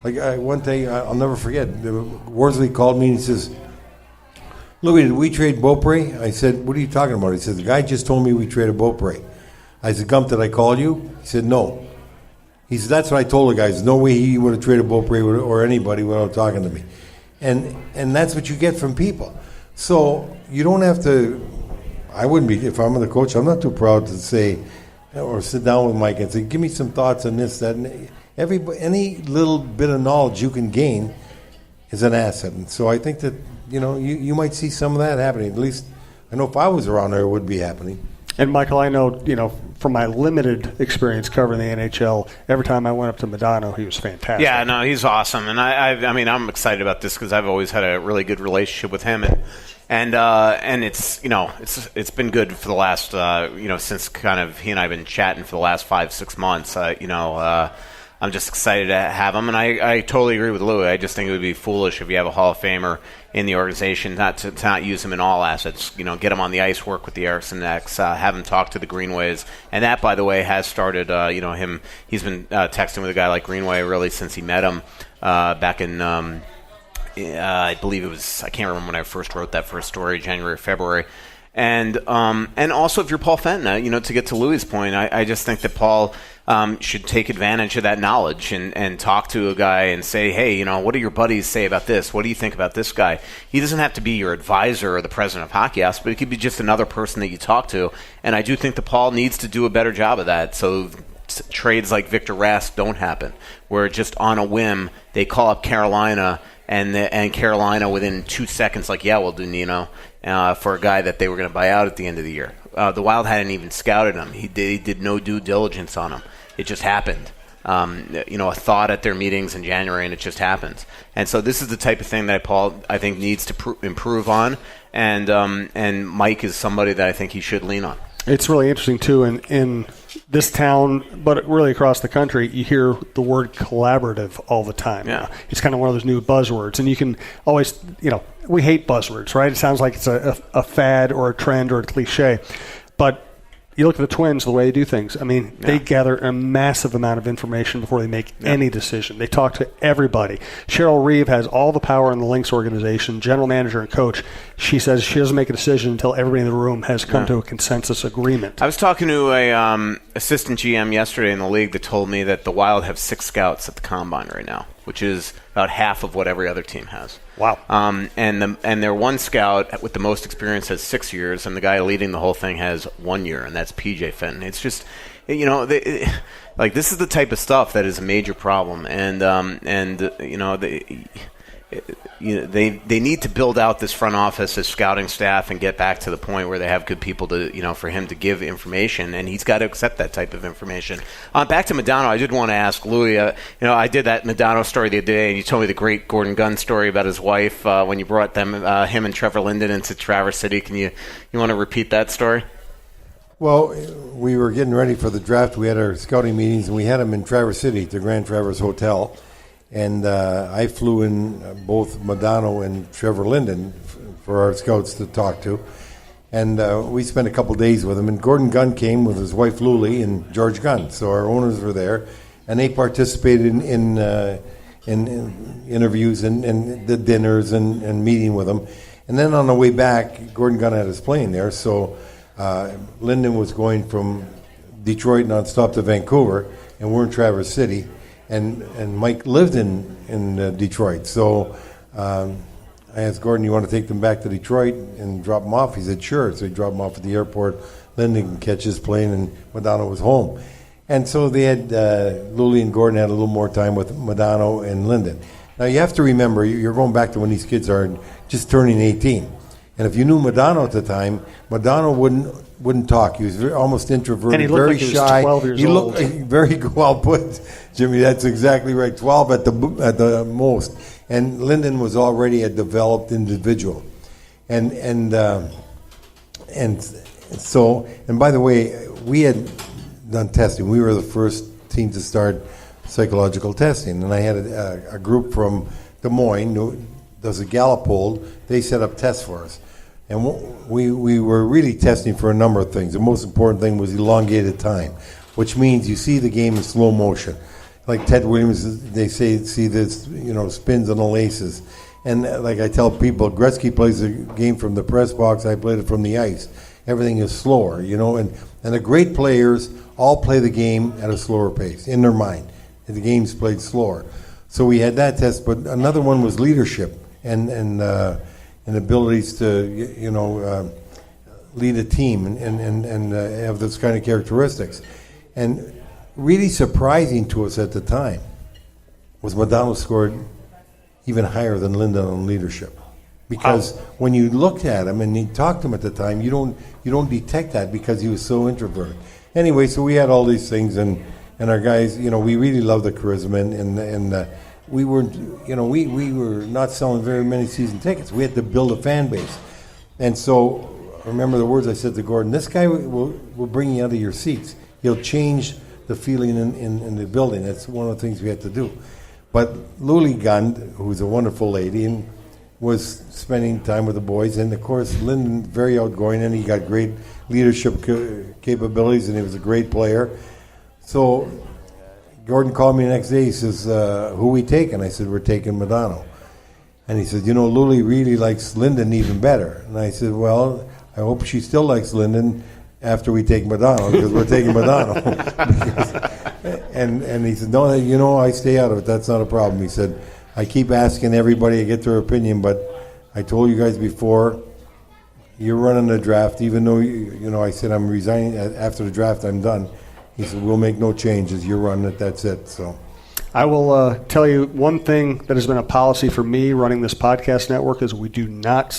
Like one day, I'll never forget, Worsley called me and he says, Louis, did we trade Beaupre? I said, what are you talking about? He said, the guy just told me we traded Beaupre. I said, Gump, did I call you? He said, no. He said, that's what I told the guys. No way he would have traded Beaupre or anybody without talking to me. And that's what you get from people. So you don't have to, I wouldn't be, if I'm the coach, I'm not too proud to say, or sit down with Mike and say, give me some thoughts on this, that, and any little bit of knowledge you can gain is an asset. And so I think that, you might see some of that happening. At least I know if I was around there, it would be happening. And Michael, I know, from my limited experience covering the NHL, every time I went up to Modano, he was fantastic. Yeah, no, he's awesome. And I mean, I'm excited about this because I've always had a really good relationship with him. And it's it's been good for the last since kind of he and I have been chatting for the last 5-6 months. I'm just excited to have him, and I totally agree with Louis. I just think it would be foolish if you have a Hall of Famer in the organization not to not use him in all assets. Get him on the ice, work with the Eriksson X, have him talk to the Greenways, and that, by the way, has started. He's been texting with a guy like Greenway really since he met him back in. I believe it was, I can't remember when I first wrote that first story, January or February. And also if you're Paul Fenton, to get to Louis' point, I just think that Paul should take advantage of that knowledge and talk to a guy and say, hey, what do your buddies say about this? What do you think about this guy? He doesn't have to be your advisor or the president of Hockey Ops, but he could be just another person that you talk to. And I do think that Paul needs to do a better job of that. So trades like Victor Rask don't happen, where just on a whim they call up Carolina and Carolina within 2 seconds, like, yeah, we'll do Nino for a guy that they were going to buy out at the end of the year. The Wild hadn't even scouted him. He did no due diligence on him. It just happened. A thought at their meetings in January, and it just happens. And so this is the type of thing that Paul, I think, needs to improve on. And Mike is somebody that I think he should lean on. It's really interesting, too, in this town, but really across the country, you hear the word collaborative all the time. Yeah. It's kind of one of those new buzzwords. And you can always, we hate buzzwords, right? It sounds like it's a fad or a trend or a cliche. But you look at the Twins, the way they do things. I mean, they gather a massive amount of information before they make any decision. They talk to everybody. Cheryl Reeve has all the power in the Lynx organization, general manager and coach. She says she doesn't make a decision until everybody in the room has come to a consensus agreement. I was talking to a assistant GM yesterday in the league that told me that the Wild have 6 scouts at the Combine right now, which is about half of what every other team has. Wow. And their one scout with the most experience has 6 years, and the guy leading the whole thing has 1 year, and that's PJ Fenton. It's just, this is the type of stuff that is a major problem, they need to build out this front office, this scouting staff, and get back to the point where they have good people to, for him to give information, and he's got to accept that type of information. Back to Modano, I did want to ask Louis, I did that Modano story the other day, and you told me the great Gordon Gunn story about his wife when you brought him and Trevor Linden into Traverse City. You want to repeat that story? Well, we were getting ready for the draft. We had our scouting meetings, and we had them in Traverse City, the Grand Traverse Hotel. And I flew in both Modano and Trevor Linden for our scouts to talk to. And we spent a couple days with them. And Gordon Gunn came with his wife Luli and George Gunn. So our owners were there. And they participated in interviews and the dinners and meeting with them. And then on the way back, Gordon Gunn had his plane there. So Linden was going from Detroit nonstop to Vancouver. And we're in Traverse City. And Mike lived in Detroit. So I asked Gordon, you want to take them back to Detroit and drop them off? He said, sure. So he dropped them off at the airport. Linden can catch his plane, and Modano was home. And so they had, Luli and Gordon had a little more time with Modano and Linden. Now you have to remember, you're going back to when these kids are just turning 18. And if you knew Modano at the time, Modano wouldn't talk. He was almost introverted, and he looked very like he was shy. 12 years old. He looked very well put, Jimmy. That's exactly right. 12 at the most. And Linden was already a developed individual, and so by the way, we had done testing. We were the first team to start psychological testing, and I had a group from Des Moines who does a Gallup poll. They set up tests for us. And we were really testing for a number of things. The most important thing was elongated time, which means you see the game in slow motion. like Ted Williams, they say, see this, spins on the laces. And like I tell people, Gretzky plays the game from the press box, I played it from the ice. Everything is slower, and the great players all play the game at a slower pace in their mind. The game's played slower. So we had that test, but another one was leadership and abilities to, lead a team and have those kind of characteristics. And really surprising to us at the time was Modano scored even higher than Linden on leadership. Because when you looked at him and you talked to him at the time, you don't detect that because he was so introverted. Anyway, so we had all these things, and our guys, we really loved the charisma, and we weren't, we were not selling very many season tickets. We had to build a fan base, and so I remember the words I said to Gordon: "This guy will bring you out of your seats. He'll change the feeling in the building." That's one of the things we had to do. But Luli Gund, who's a wonderful lady, and was spending time with the boys, and of course Linden very outgoing, and he got great leadership capabilities, and he was a great player. So Gordon called me the next day. He says, "Who we taking?" I said, "We're taking Modano." And he said, "Luli really likes Linden even better." And I said, "Well, I hope she still likes Linden after we take Modano, because we're taking Modano." and he said, "No, I stay out of it. That's not a problem." He said, "I keep asking everybody to get their opinion, but I told you guys before, you're running the draft, even though, I said I'm resigning. After the draft, I'm done." He said, "We'll make no changes. You're running it. That's it." So I will tell you one thing that has been a policy for me running this podcast network is we do not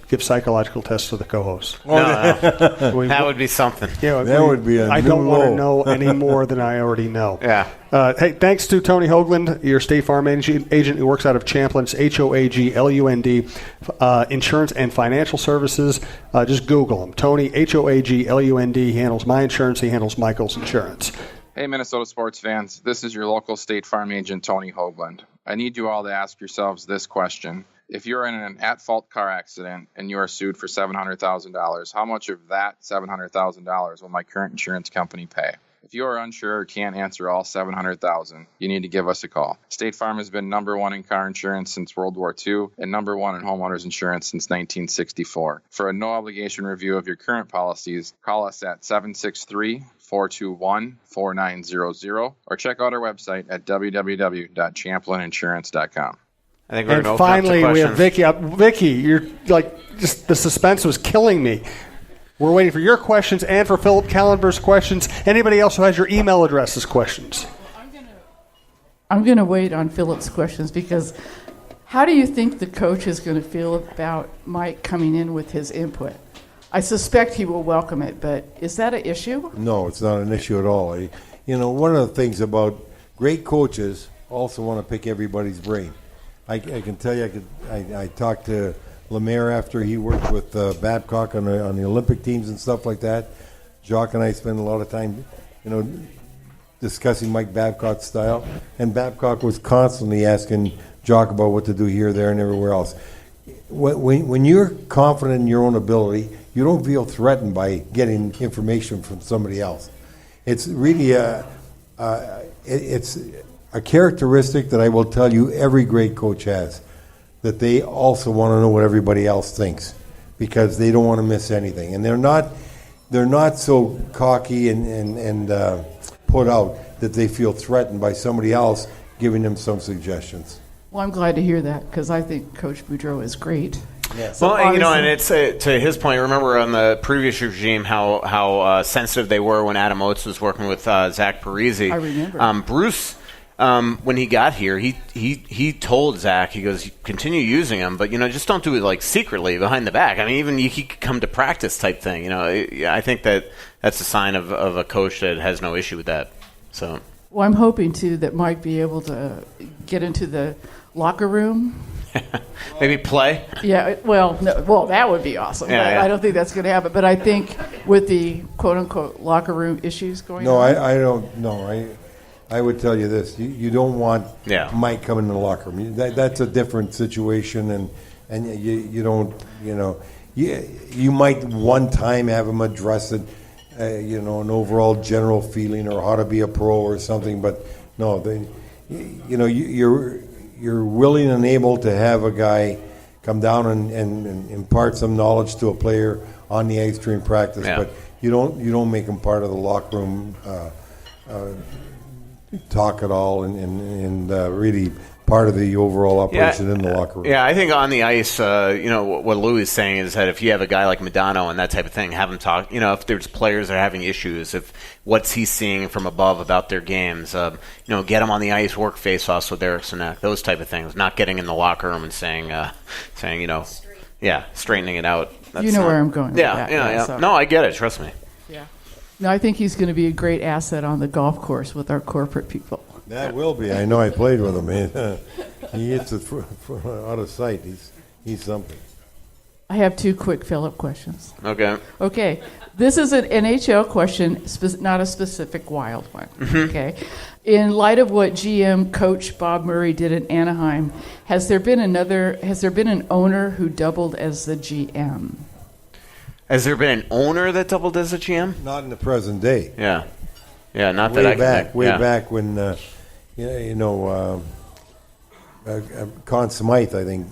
give psychological tests to the co-hosts. No. That would be something. That would be I don't want to know any more than I already know. Yeah. Hey, thanks to Tony Hoaglund, your State Farm agent who works out of Champlin. It's Hoaglund, Insurance and Financial Services. Just Google him. Tony, Hoaglund. He handles my insurance. He handles Michael's insurance. Hey, Minnesota sports fans. This is your local State Farm agent, Tony Hoaglund. I need you all to ask yourselves this question. If you're in an at-fault car accident and you are sued for $700,000, how much of that $700,000 will my current insurance company pay? If you are unsure or can't answer all $700,000, you need to give us a call. State Farm has been number one in car insurance since World War II and number one in homeowners insurance since 1964. For a no-obligation review of your current policies, call us at 763-421-4900 or check out our website at www.champlininsurance.com. I think we're And finally, we have Vicky. Vicky, you're just the suspense was killing me. We're waiting for your questions and for Philip Callenber's questions. Anybody else who has your email addresses questions? I'm going to wait on Philip's questions because how do you think the coach is going to feel about Mike coming in with his input? I suspect he will welcome it, but is that an issue? no, it's not an issue at all. One of the things about great coaches also want to pick everybody's brain. I can tell you, I talked to Lemaire after he worked with Babcock on the Olympic teams and stuff like that. Jacques and I spent a lot of time, discussing Mike Babcock's style, and Babcock was constantly asking Jacques about what to do here, there, and everywhere else. When you're confident in your own ability, you don't feel threatened by getting information from somebody else. It's really it's a characteristic that I will tell you every great coach has, that they also want to know what everybody else thinks because they don't want to miss anything. And they're not so cocky and put out that they feel threatened by somebody else giving them some suggestions. Well, I'm glad to hear that because I think Coach Boudreau is great. Yes. So Well, and it's to his point. Remember on the previous regime how sensitive they were when Adam Oates was working with Zach Parise. I remember. Bruce, when he got here, he told Zach, he goes, continue using him, but just don't do it secretly behind the back. I mean, even he could come to practice type thing. I think that's a sign of a coach that has no issue with that. So. Well, I'm hoping too that Mike be able to get into the locker room. Maybe play. Yeah, that would be awesome. Yeah, but yeah. I don't think that's going to happen. But I think with the quote-unquote locker room issues going on. I don't know. I would tell you this: you don't want Mike coming in the locker room. That's a different situation, and you don't. You might one time have him address it, an overall general feeling or how to be a pro or something, but No, you're willing and able to have a guy come down and impart some knowledge to a player on the ice during practice, but you don't make him part of the locker room talk at all, and really part of the overall operation in the locker room. Yeah, I think on the ice, what Louis is saying is that if you have a guy like Madonna and that type of thing, have him talk. If there's players that are having issues, if what's he seeing from above about their games, get him on the ice, work face-offs with Eric Sinek, those type of things. Not getting in the locker room and saying, straightening it out. That's where I'm going with that. Yeah. So. No, I get it. Trust me. Yeah. No, I think he's going to be a great asset on the golf course with our corporate people. That will be. I know. I played with him. He hits it out of sight. He's something. I have 2 quick Philip questions. Okay. This is an NHL question, not a specific Wild one. Okay. In light of what GM coach Bob Murray did in Anaheim, has there been an owner who doubled as the GM? Has there been an owner that doubled as a GM? Not in the present day. Yeah, not that I can think. Way back when, Conn Smythe, I think,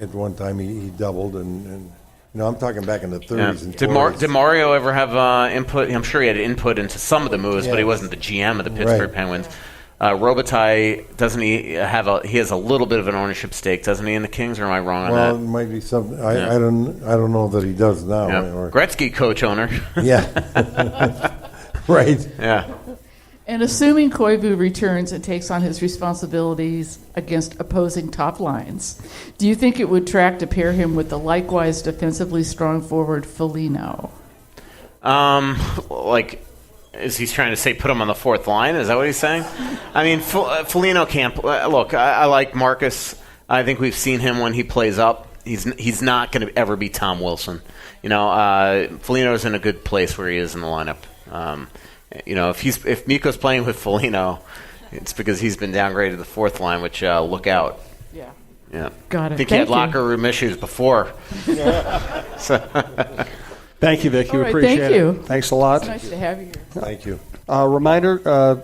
at one time he doubled, and I'm talking back in the 30s and 40s. Did Mario ever have input? I'm sure he had input into some of the moves, but he wasn't the GM of the Pittsburgh Penguins. Robitaille, doesn't he have he has a little bit of an ownership stake, doesn't he, in the Kings, or am I wrong on that? Well, it might be something. I don't know that he does now. Yeah. Gretzky, coach owner. Yeah. Right. Yeah. And assuming Koivu returns and takes on his responsibilities against opposing top lines, do you think it would track to pair him with the likewise defensively strong forward Foligno? Is he trying to say put him on the fourth line? Is that what he's saying? I mean, Foligno can't. Look, I like Marcus. I think we've seen him when he plays up. He's not going to ever be Tom Wilson. Foligno's in a good place where he is in the lineup. If Mikko's playing with Foligno, it's because he's been downgraded to the fourth line, which look out. Yeah. Got it. I think he had locker room issues before. Thank you, Vic. All right, Appreciate thank you. it. Thanks a lot. It's nice to have you here. Thank you. Reminder,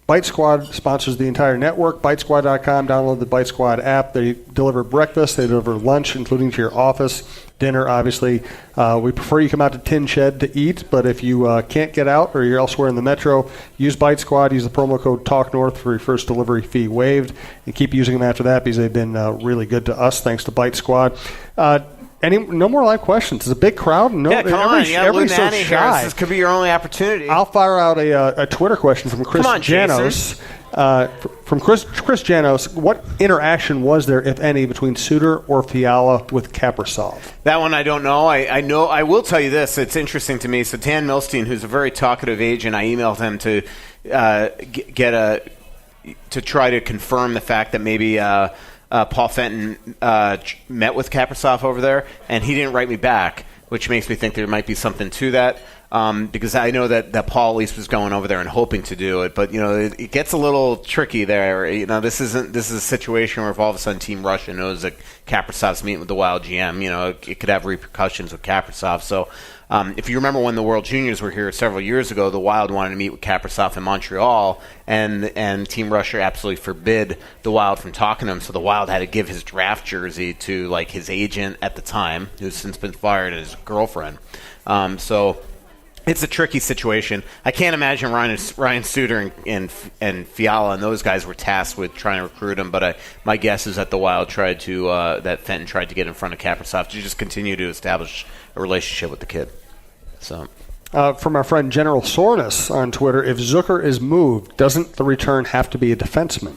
Bite Squad sponsors the entire network. BiteSquad.com. Download the Bite Squad app. They deliver breakfast. They deliver lunch, including to your office. Dinner, obviously. We prefer you come out to Tin Shed to eat, but if you can't get out or you're elsewhere in the metro, use Bite Squad. Use the promo code TALKNORTH for your first delivery fee waived. And keep using them after that because they've been really good to us, thanks to Bite Squad. No more live questions. It's a big crowd. Come on. Everybody's so Nanne shy. This could be your only opportunity. I'll fire out a Twitter question from Chris Janos. From Chris Janos, what interaction was there, if any, between Suter or Fiala with Kaprizov? That one I don't know. I know. I will tell you this. It's interesting to me. So Dan Milstein, who's a very talkative agent, I emailed him to to try to confirm the fact that maybe Paul Fenton met with Kaprizov over there, and he didn't write me back, which makes me think there might be something to that. Because I know that Paul at least was going over there and hoping to do it, but it gets a little tricky there. This is a situation where if all of a sudden Team Russia knows that Kaprizov's meeting with the Wild GM, it could have repercussions with Kaprizov. So if you remember when the World Juniors were here several years ago, the Wild wanted to meet with Kaprizov in Montreal, and Team Russia absolutely forbid the Wild from talking to him. So the Wild had to give his draft jersey to his agent at the time, who's since been fired, and his girlfriend. So it's a tricky situation. I can't imagine Ryan Suter and Fiala and those guys were tasked with trying to recruit him, but my guess is that the Wild tried to that Fenton tried to get in front of Kaprizov to just continue to establish a relationship with the kid. So, from our friend General Soreness on Twitter, if Zucker is moved, doesn't the return have to be a defenseman?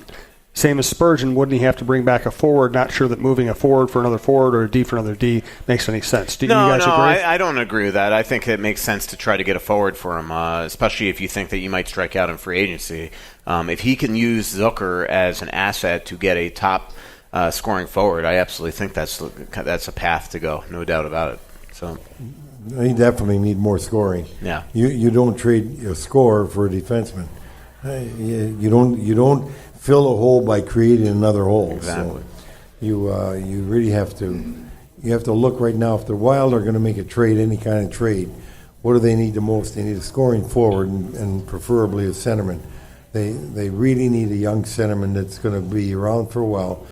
Same as Spurgeon, wouldn't he have to bring back a forward? Not sure that moving a forward for another forward or a D for another D makes any sense. Do you guys agree? I don't agree with that. I think it makes sense to try to get a forward for him, especially if you think that you might strike out in free agency. If he can use Zucker as an asset to get a top scoring forward, I absolutely think that's a path to go, no doubt about it. So, you definitely need more scoring. Yeah, you don't trade a scorer for a defenseman. You don't fill a hole by creating another hole. Exactly. So you really have to look right now. If the Wild are going to make a trade, any kind of trade, what do they need the most? They need a scoring forward and preferably a centerman. They really need a young centerman that's going to be around for a while.